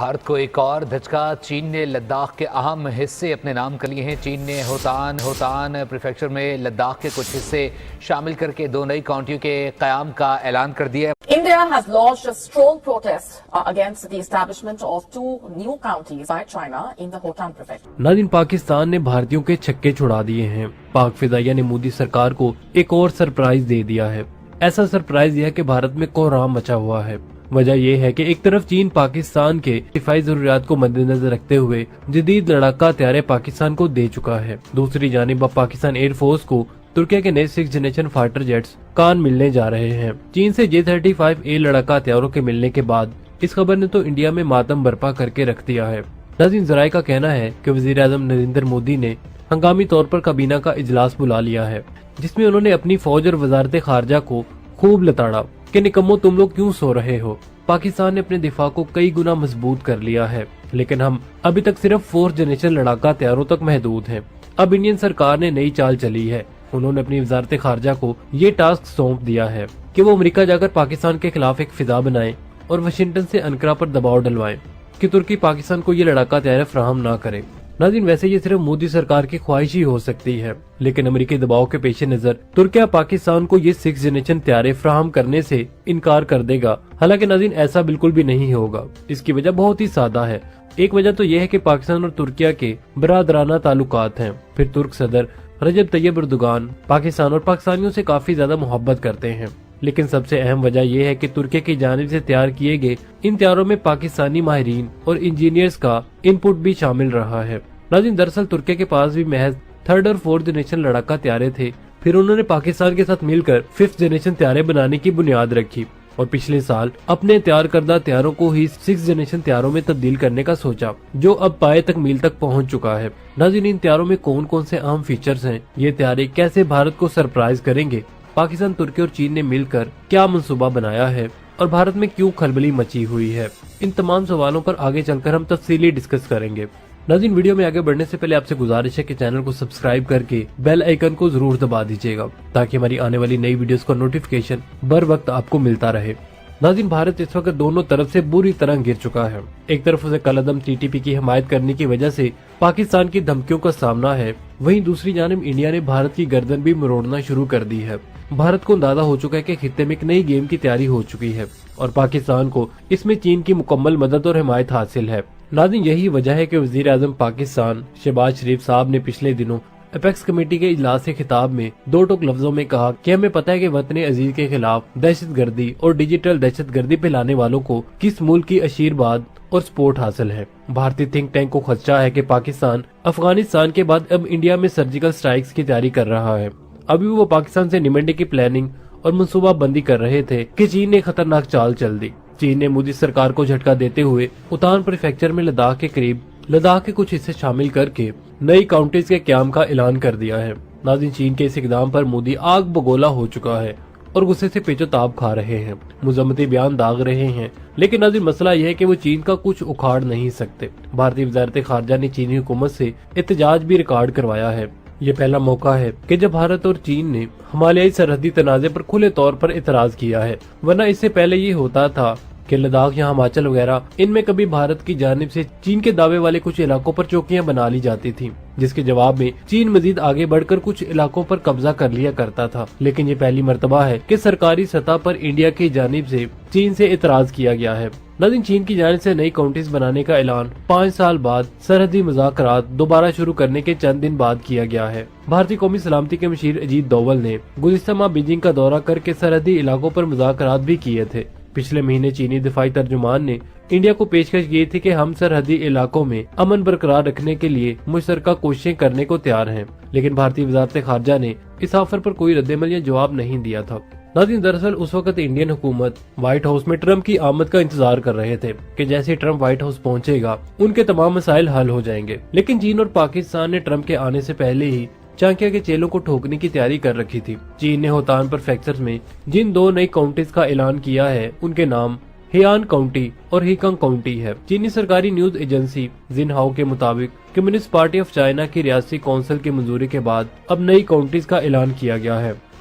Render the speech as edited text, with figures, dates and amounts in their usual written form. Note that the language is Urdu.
بھارت کو ایک اور دھچکا، چین نے لداخ کے اہم حصے اپنے نام کر لیے ہیں۔ چین نے ہوتان پریفیکچر میں لداخ کے کچھ حصے شامل کر کے 2 نئی کاؤنٹیوں کے قیام کا اعلان کر دیا ہے۔ India has launched a strong protest against the establishment of 2 new counties by China in the Hotan prefecture. ناظرین، پاکستان نے بھارتیوں کے چھکے چھڑا دیے ہیں۔ پاک فضائیہ نے مودی سرکار کو ایک اور سرپرائز دے دیا ہے۔ ایسا سرپرائز یہ ہے کہ بھارت میں کوہرام مچا ہوا ہے۔ وجہ یہ ہے کہ ایک طرف چین پاکستان کے دفاعی ضروریات کو مد نظر رکھتے ہوئے جدید لڑاکا طیارے پاکستان کو دے چکا ہے، دوسری جانب اب پاکستان ایئر فورس کو ترکی کے نئے 6 جنریشن فائٹر جیٹس کان ملنے جا رہے ہیں۔ چین سے J-35A لڑاکا ہتھیاروں کے ملنے کے بعد اس خبر نے تو انڈیا میں ماتم برپا کر کے رکھ دیا ہے۔ ناظرین، ذرائع کا کہنا ہے کہ وزیر اعظم نریندر مودی نے ہنگامی طور پر کابینہ کا اجلاس بلا لیا ہے، جس میں انہوں نے اپنی فوج اور وزارت خارجہ کو خوب لتاڑا کہ نکمو تم لوگ کیوں سو رہے ہو۔ پاکستان نے اپنے دفاع کو کئی گنا مضبوط کر لیا ہے، لیکن ہم ابھی تک صرف 4 جنریشن لڑاکا ہتھیاروں تک محدود ہیں۔ اب انڈین سرکار نے نئی چال چلی ہے۔ انہوں نے اپنی وزارت خارجہ کو یہ ٹاسک سونپ دیا ہے کہ وہ امریکہ جا کر پاکستان کے خلاف ایک فضا بنائیں اور واشنگٹن سے انقرہ پر دباؤ ڈلوائیں کہ ترکی پاکستان کو یہ لڑاکا ہتھیار فراہم نہ کرے۔ ناظرین، ویسے یہ صرف مودی سرکار کی خواہش ہی ہو سکتی ہے، لیکن امریکی دباؤ کے پیش نظر ترکیہ پاکستان کو یہ 6 جنریشن ہتھیار فراہم کرنے سے انکار کر دے گا۔ حالانکہ ناظرین، ایسا بالکل بھی نہیں ہوگا۔ اس کی وجہ بہت ہی سادہ ہے۔ ایک وجہ تو یہ ہے کہ پاکستان اور ترکیہ کے برادرانہ تعلقات ہیں۔ پھر ترک صدر رجب طیب اردوغان پاکستان اور پاکستانیوں سے کافی زیادہ محبت کرتے ہیں، لیکن سب سے اہم وجہ یہ ہے کہ ترکی کی جانب سے تیار کیے گئے ان تیاروں میں پاکستانی ماہرین اور انجینئرز کا ان پٹ بھی شامل رہا ہے۔ ناظرین، دراصل ترکی کے پاس بھی محض 3rd اور 4th جنریشن لڑاکا ہتھیار تھے، پھر انہوں نے پاکستان کے ساتھ مل کر 5th جنریشن ہتھیار بنانے کی بنیاد رکھی اور پچھلے سال اپنے تیار کردہ ہتھیاروں کو ہی 6 جنریشن ہتھیاروں میں تبدیل کرنے کا سوچا، جو اب پائے تکمیل تک پہنچ چکا ہے۔ ناظرین، ان ہتھیاروں میں کون کون سے اہم فیچرز ہیں، یہ ہتھیار کیسے بھارت کو سرپرائز کریں گے، پاکستان، ترکی اور چین نے مل کر کیا منصوبہ بنایا ہے اور بھارت میں کیوں کھلبلی مچی ہوئی ہے، ان تمام سوالوں پر آگے چل کر ہم تفصیلی ڈسکس کریں گے۔ ناظرین، ویڈیو میں آگے بڑھنے سے پہلے آپ سے گزارش ہے کہ چینل کو سبسکرائب کر کے بیل آئیکن کو ضرور دبا دیجیے گا تاکہ ہماری آنے والی نئی ویڈیوز کا نوٹیفیکیشن بر وقت آپ کو ملتا رہے۔ ناظرین، بھارت اس وقت دونوں طرف سے بری طرح گر چکا ہے۔ ایک طرف اسے کالعدم TTP کی حمایت کرنے کی وجہ سے پاکستان کی دھمکیوں کا سامنا ہے، وہیں دوسری جانب انڈیا نے بھارت کی گردن بھی مروڑنا شروع کر دی ہے۔ بھارت کو اندازہ ہو چکا ہے کہ خطے میں ایک نئی گیم کی تیاری ہو چکی ہے اور پاکستان کو اس میں چین کی مکمل مدد اور حمایت حاصل ہے۔ ناظرین، یہی وجہ ہے کہ وزیر اعظم پاکستان شہباز شریف صاحب نے پچھلے دنوں اپیکس کمیٹی کے اجلاس سے خطاب میں 2 ٹوک لفظوں میں کہا کہ ہمیں پتہ ہے کہ وطن عزیز کے خلاف دہشت گردی اور ڈیجیٹل دہشت گردی پھیلانے والوں کو کس ملک کی آشیرواد اور سپورٹ حاصل ہے۔ بھارتی تھنک ٹینک کو خدشہ ہے کہ پاکستان افغانستان کے بعد اب انڈیا میں سرجیکل سٹرائکس کی تیاری کر رہا ہے۔ ابھی وہ پاکستان سے نمٹنے کی پلاننگ اور منصوبہ بندی کر رہے تھے کہ چین نے خطرناک چال چل دی۔ چین نے مودی سرکار کو جھٹکا دیتے ہوئے ہوتان پریفیکچر میں لداخ کے قریب لداخ کے کچھ حصے شامل کر کے نئی کاؤنٹیز کے قیام کا اعلان کر دیا ہے۔ ناظرین، چین کے اس اقدام پر مودی آگ بگولا ہو چکا ہے اور غصے سے پیچو تاب کھا رہے ہیں، مذمتی بیان داغ رہے ہیں، لیکن ناظرین، مسئلہ یہ ہے کہ وہ چین کا کچھ اکھاڑ نہیں سکتے۔ بھارتی وزارت خارجہ نے چینی حکومت سے احتجاج بھی ریکارڈ کروایا ہے۔ یہ پہلا موقع ہے کہ جب بھارت اور چین نے ہمالیائی سرحدی تنازع پر کھلے طور پر اعتراض کیا ہے، ورنہ اس سے پہلے یہ ہوتا تھا کہ لداخ یا ہماچل وغیرہ ان میں کبھی بھارت کی جانب سے چین کے دعوے والے کچھ علاقوں پر چوکیاں بنا لی جاتی تھیں، جس کے جواب میں چین مزید آگے بڑھ کر کچھ علاقوں پر قبضہ کر لیا کرتا تھا۔ لیکن یہ پہلی مرتبہ ہے کہ سرکاری سطح پر انڈیا کی جانب سے چین سے اعتراض کیا گیا ہے۔ ناظرین، چین کی جانب سے نئی کاؤنٹیز بنانے کا اعلان 5 سال بعد سرحدی مذاکرات دوبارہ شروع کرنے کے چند دن بعد کیا گیا ہے۔ بھارتی قومی سلامتی کے مشیر اجیت دوول نے گزشتہ ماہ بیجنگ کا دورہ کر کے سرحدی علاقوں پر مذاکرات بھی کیے تھے۔ پچھلے مہینے چینی دفاعی ترجمان نے انڈیا کو پیشکش کی تھی کہ ہم سرحدی علاقوں میں امن برقرار رکھنے کے لیے مشترکہ کوششیں کرنے کو تیار ہیں، لیکن بھارتی وزارت خارجہ نے اس آفر پر کوئی رد عمل یا جواب نہیں دیا تھا۔ ناظرین، دراصل اس وقت انڈین حکومت وائٹ ہاؤس میں ٹرمپ کی آمد کا انتظار کر رہے تھے کہ جیسے ٹرمپ وائٹ ہاؤس پہنچے گا ان کے تمام مسائل حل ہو جائیں گے، لیکن چین اور پاکستان نے ٹرمپ کے آنے سے پہلے ہی چانکیا کے چیلوں کو ٹھوکنے کی تیاری کر رکھی تھی۔ چین نے ہوتان پریفیکچر میں جن 2 نئی کاؤنٹیز کا اعلان کیا ہے ان کے نام ہیان کاؤنٹی اور ہیکنگ کاؤنٹی ہے۔ چینی سرکاری نیوز ایجنسی زنہاؤ کے مطابق کمیونسٹ پارٹی آف چائنا کی ریاستی کونسل کی منظوری کے بعد اب نئی کاؤنٹیز کا اعلان کیا گیا ہے۔